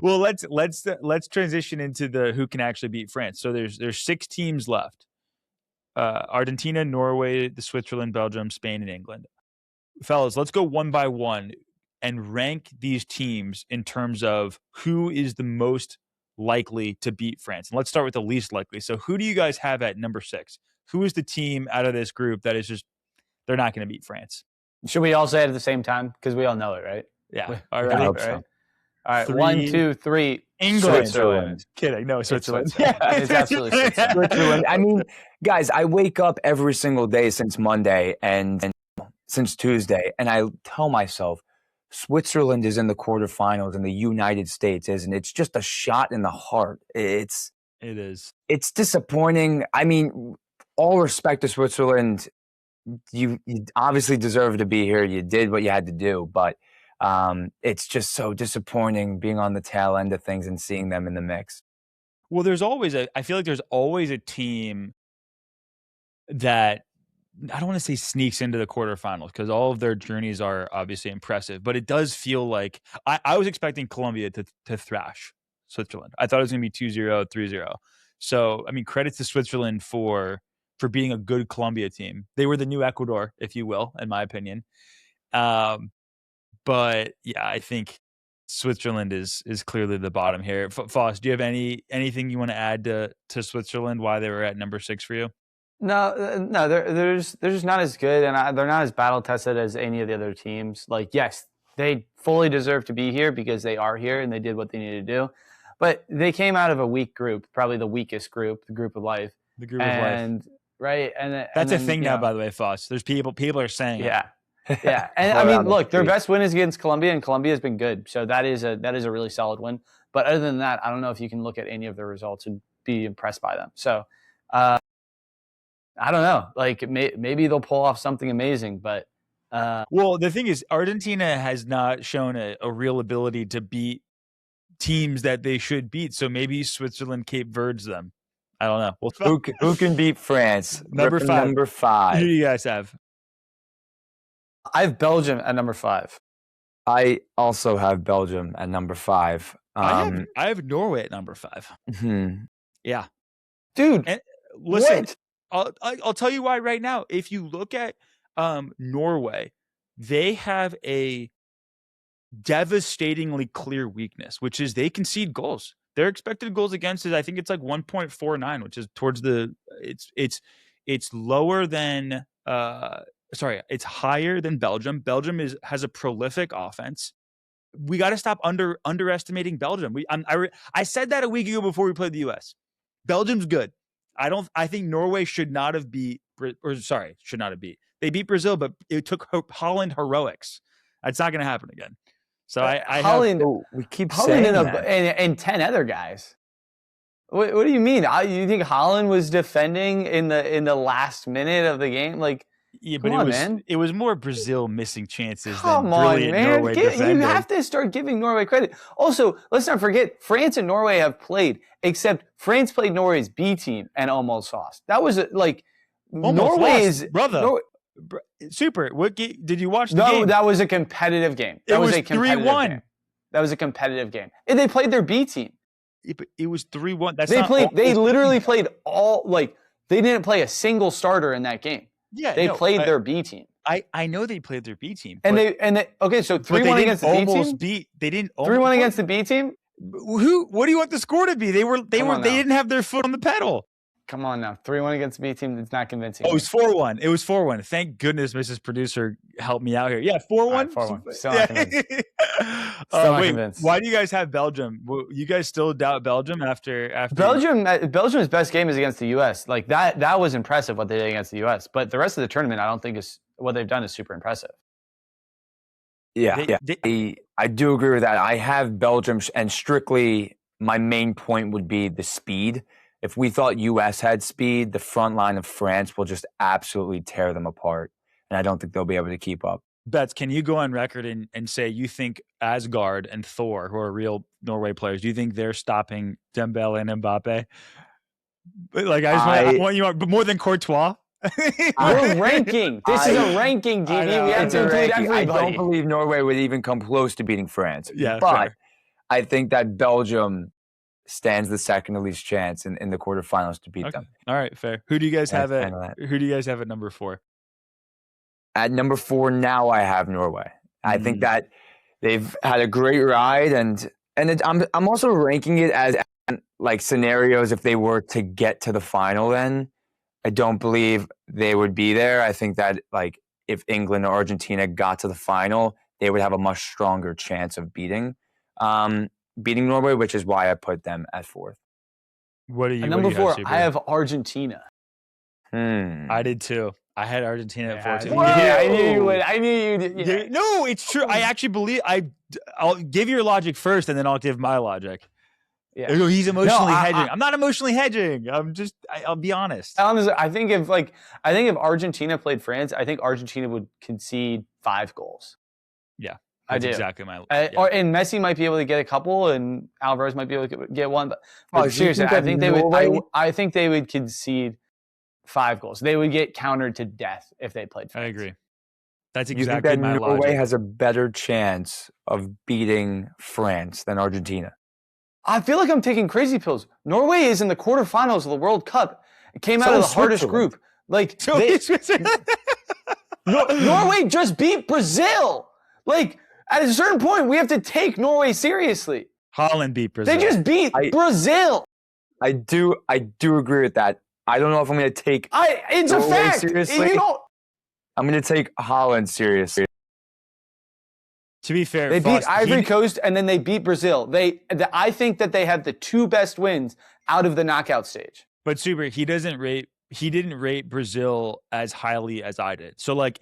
Well, let's transition into the who can actually beat France. So there's 6 teams left. Argentina, Norway, the Switzerland, Belgium, Spain, and England. Fellas, let's go one by one and rank these teams in terms of who is the most likely to beat France. And let's start with the least likely. So who do you guys have at number 6? Who is the team out of this group that is just they're not going to beat France? Should we all say it at the same time? Because we all know it, right? Yeah. All right. I hope so. All right. 3, 1, 2, 3. England. Switzerland. Kidding. No, Switzerland. Yeah, it's absolutely Switzerland. Switzerland. I mean, guys, I wake up every single day since Monday and since Tuesday, and I tell myself, Switzerland is in the quarterfinals and the United States isn't. It's just a shot in the heart. It is. It's disappointing. I mean, all respect to Switzerland. You obviously deserve to be here. You did what you had to do, but it's just so disappointing being on the tail end of things and seeing them in the mix. Well, I feel like there's always a team that I don't want to say sneaks into the quarterfinals because all of their journeys are obviously impressive, but it does feel like I was expecting Colombia to thrash Switzerland. I thought it was going to be 2-0, 3-0. So, I mean, credit to Switzerland for being a good Colombia team. They were the new Ecuador, if you will, in my opinion. But yeah, I think Switzerland is clearly the bottom here. Foss, do you have anything you want to add to Switzerland? Why they were at number 6 for you? No, they're just not as good, and they're not as battle tested as any of the other teams. Like, yes, they fully deserve to be here because they are here and they did what they needed to do. But they came out of a weak group, probably the weakest group, the group of life. The group of life. Right, that's a thing now, by the way, Foss. There's people are saying it. Yeah. And I mean, look, their best win is against Colombia, and Colombia has been good. So that is a really solid win. But other than that, I don't know if you can look at any of their results and be impressed by them. So I don't know. Like maybe they'll pull off something amazing, but well, the thing is, Argentina has not shown a real ability to beat teams that they should beat. So maybe Switzerland Cape Verde's them. I don't know. Who can beat France? Number 5. Number 5. Who do you guys have? I have Belgium at number 5. I also have Belgium at number 5. I have Norway at number 5. Mm-hmm. Yeah, dude. And listen, I'll tell you why right now. If you look at Norway, they have a devastatingly clear weakness, which is they concede goals. Their expected goals against is, I think it's like 1.49, which is towards the it's lower than it's higher than Belgium. Belgium has a prolific offense. We got to stop underestimating Belgium. I said that a week ago before we played the US. Belgium's good. I think Norway should not have beat. They beat Brazil, but it took Haaland heroics. That's not going to happen again. So Haaland, we keep Haaland saying that. and 10 other guys. What do you mean? You think Haaland was defending in the last minute of the game? Like, yeah, but it was more Brazil missing chances than brilliant Norway defending. You have to start giving Norway credit. Also, let's not forget, France and Norway have played, except France played Norway's B team and almost lost. That was almost Norway lost, brother. Super. What did you watch? No, that was a competitive game. It was 3-1. That was a competitive game, and they played their B team. It was 3-1. They literally played all they didn't play a single starter in that game. Yeah, they played their B team. I know they played their B team, and they okay. So 3-1 against the B team. They didn't 3-1 against the B team. What do you want the score to be? They didn't have their foot on the pedal. Come on now, 3-1 against the B team. It's not convincing. Oh, it was 4-1. It was 4-1. Thank goodness, Mrs. Producer helped me out here. Yeah, 4-1. 4-1. Still not convinced. Convinced. Why do you guys have Belgium? You guys still doubt Belgium after Belgium's best game is against the U.S. Like that was impressive what they did against the U.S. But the rest of the tournament, I don't think what they've done is super impressive. Yeah, I do agree with that. I have Belgium, and strictly my main point would be the speed. If we thought U.S. had speed, the front line of France will just absolutely tear them apart, and I don't think they'll be able to keep up. Bets, can you go on record and say you think Asgard and Thor, who are real Norway players, do you think they're stopping Dembélé and Mbappe? Like I want you, but more than Courtois. We're ranking. This is a ranking, DB. We have to include everybody. I don't believe Norway would even come close to beating France. Yeah, but fair. I think that Belgium stands the second to least chance in the quarterfinals to beat them. All right, fair. Who do you guys have at? That. Who do you guys have at number 4? At number 4 now, I have Norway. I think that they've had a great ride, and I'm also ranking it as like scenarios if they were to get to the final. Then I don't believe they would be there. I think that like if England or Argentina got to the final, they would have a much stronger chance of beating Norway, which is why I put them at 4th. What are you? At number 4, have, I have Argentina. I did too. I had Argentina at 4 too. Yeah, I knew you would. I knew you did. Yeah. No, it's true. I actually believe I'll give your logic first, and then I'll give my logic. Yeah. He's emotionally hedging. I'm not emotionally hedging. I'll be honest. Honestly, I think if Argentina played France, I think Argentina would concede 5 goals. Yeah. That's exactly my. And Messi might be able to get a couple, and Alvarez might be able to get one. But seriously, I think they would. I think they would concede 5 goals. They would get countered to death if they played France. I agree. That's exactly my logic. Norway has a better chance of beating France than Argentina. I feel like I'm taking crazy pills. Norway is in the quarterfinals of the World Cup. It came out of the hardest group. Like Norway just beat Brazil. Like at a certain point, we have to take Norway seriously. Haaland beat Brazil. They just beat Brazil. I do agree with that. I don't know if I'm going to take it's Norway a fact. Seriously. I'm going to take Haaland seriously. To be fair, they beat Ivory Coast and then they beat Brazil. I think that they have the 2 best wins out of the knockout stage. But Super, he didn't rate Brazil as highly as I did. So like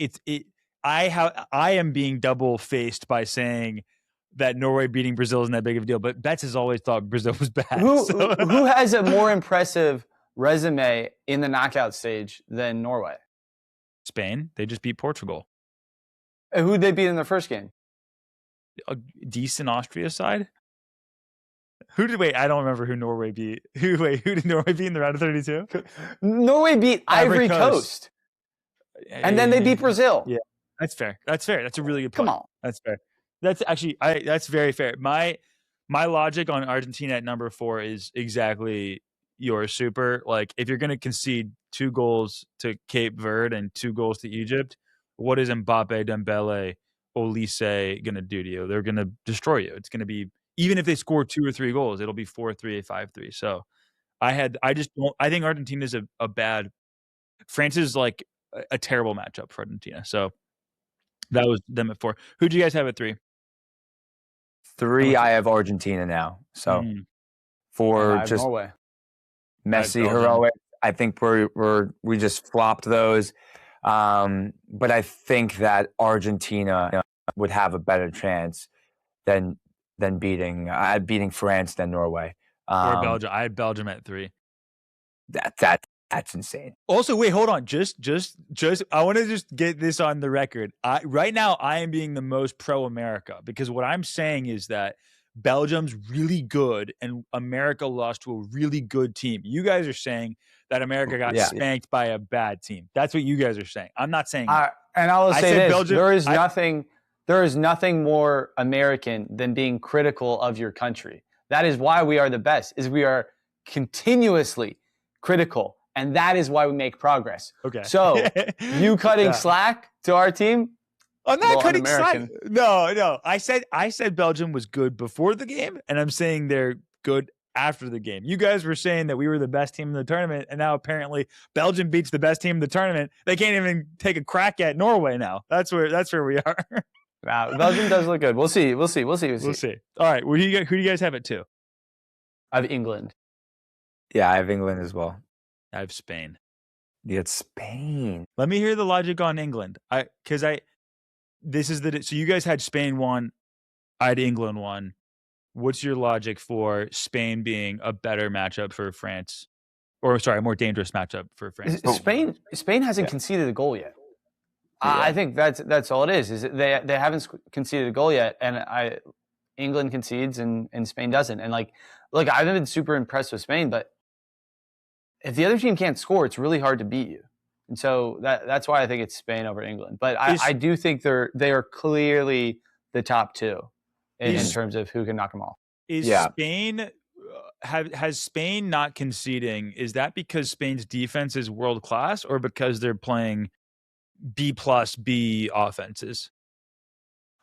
I am being double faced by saying that Norway beating Brazil isn't that big of a deal. But Betts has always thought Brazil was bad. Who has a more impressive resume in the knockout stage than Norway? Spain. They just beat Portugal. And who'd they beat in their first game? A decent Austria side. I don't remember who Norway beat. Who did Norway beat in the round of 32? Norway beat Ivory Coast. And then they beat Brazil. Yeah, that's fair. That's a really good point. Come on. That's fair. That's actually that's very fair. My logic on Argentina at number 4 is exactly yours, Super. Like if you're going to concede 2 goals to Cape Verde and 2 goals to Egypt, what is Mbappe, Dembélé, Olise going to do to you? They're going to destroy you. It's going to be, even if they score 2 or 3 goals, it'll be 4-3, 5-3. So I think Argentina's a bad, France is like a terrible matchup for Argentina. So that was them at 4. Who'd you guys have at 3? 3, I have Argentina now. So for just Norway. Messi, heroic. I think we just flopped those. But I think that Argentina would have a better chance than beating France than Norway. Or Belgium. I had Belgium at 3. That's insane. Also, wait, hold on. Just I want to just get this on the record. Right now I am being the most pro-America because what I'm saying is that Belgium's really good and America lost to a really good team. You guys are saying that America got spanked by a bad team. That's what you guys are saying. I'm not saying that. And I will say this, Belgium, there is nothing more American than being critical of your country. That is why we are the best, is we are continuously critical. And that is why we make progress. Okay. So you cutting slack to our team? I'm not cutting slack. No. I said Belgium was good before the game, and I'm saying they're good after the game. You guys were saying that we were the best team in the tournament, and now apparently Belgium beats the best team in the tournament. They can't even take a crack at Norway now. That's where we are. Wow, Belgium does look good. We'll see. We'll see. All right. Who do you guys have at 2? I have England. Yeah, I have England as well. I have Spain. You had Spain. Let me hear the logic on England. So you guys had Spain 1, I had England 1. What's your logic for Spain being a better matchup for France? Or sorry, a more dangerous matchup for France? Spain hasn't conceded a goal yet. Yeah. I think that's all it is. Is they haven't conceded a goal yet, and England concedes and Spain doesn't. And look, I've been super impressed with Spain, but if the other team can't score, it's really hard to beat you. And so that's why I think it's Spain over England. But I do think they are clearly the top 2 in terms of who can knock them off. Is Yeah. Spain has Spain not conceding? Is that because Spain's defense is world class, or because they're playing B+B offenses?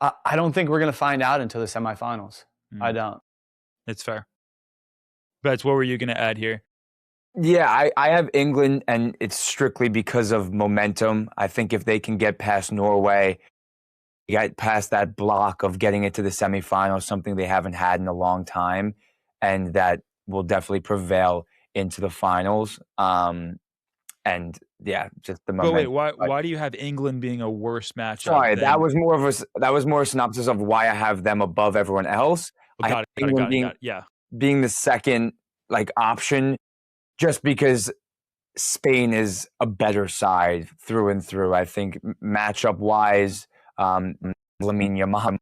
I don't think we're going to find out until the semifinals. I don't. That's fair. But what were you going to add here? Yeah, I have England, and it's strictly because of momentum. I think if they can get past Norway, get past that block of getting it to the semifinals, something they haven't had in a long time, and that will definitely prevail into the finals. And yeah, just the momentum. But wait, why do you have England being a worse matchup? Sorry, that was more a synopsis of why I have them above everyone else. Got it. Yeah, being the second option, just because Spain is a better side through and through. I think matchup wise, Lamine Yamal,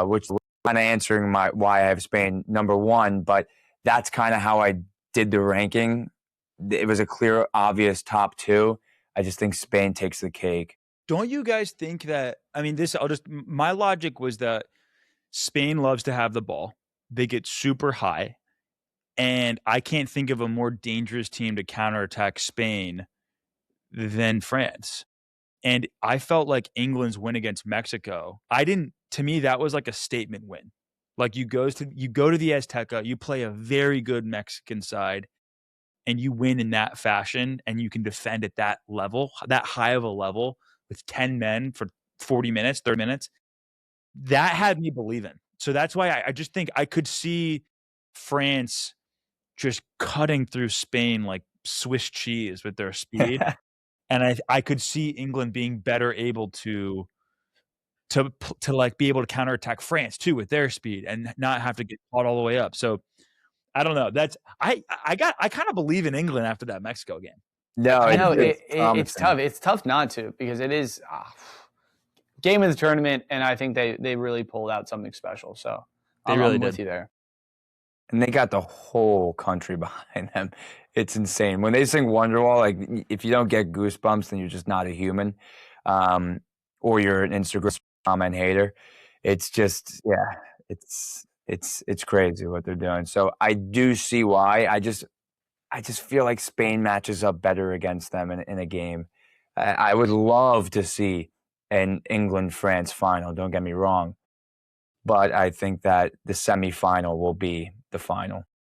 which is kind of answering why I have Spain number one, but that's kind of how I did the ranking. It was a clear, obvious top two. I just think Spain takes the cake. Don't you guys think that? I mean, my logic was that Spain loves to have the ball. They get super high. And I can't think of a more dangerous team to counterattack Spain than France. And I felt like England's win against Mexico, to me, that was like a statement win. Like you go to the Azteca, you play a very good Mexican side, and you win in that fashion, and you can defend at that level, that high of a level with 10 men for 40 minutes, 30 minutes. That had me believing. So that's why I just think I could see France just cutting through Spain like Swiss cheese with their speed. And I could see England being better able to like be able to counterattack France too with their speed and not have to get caught all the way up. So I don't know. That's I kind of believe in England after that Mexico game. No, I know it's tough. It's tough not to, because it is game of the tournament, and I think they really pulled out something special. So I'm with you there. And they got the whole country behind them. It's insane. When they sing Wonderwall, like if you don't get goosebumps, then you're just not a human, or you're an Instagram comment hater. It's just, yeah, it's crazy what they're doing. So I do see why. I just feel like Spain matches up better against them in a game. I would love to see an England-France final. Don't get me wrong, but I think that the semifinal will be the final.